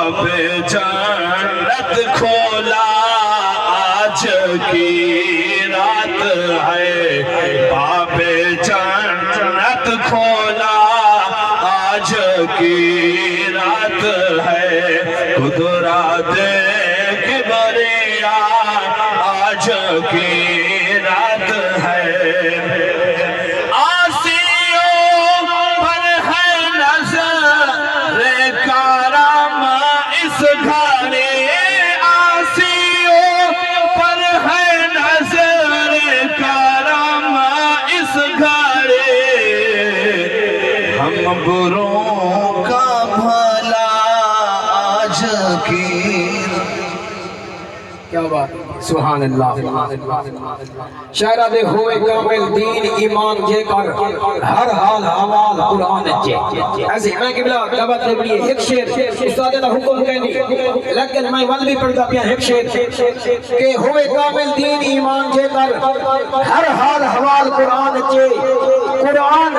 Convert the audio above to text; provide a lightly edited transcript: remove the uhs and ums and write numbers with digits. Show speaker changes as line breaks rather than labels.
باب جنت کھولا آج کی رات ہے، باب جنت کھولا آج کی رات ہے، قدرت کبریا آج کی رات ہے۔ بروں کا بھلا آج کی،
کیا بات، سبحان اللہ۔ شاعرہ دے ہوئے کامل دین ایمان جے کر ہر حال حوال قرآن جے۔ ایسے میں قبلہ دعوت دے بڑی ایک شیر استاد دا حکم کہنی، لیکن میں ول بھی پڑھتا پیا ایک شیر کہ ہوئے کامل دین ایمان جے کر ہر حال حوال قرآن جے۔ قرآن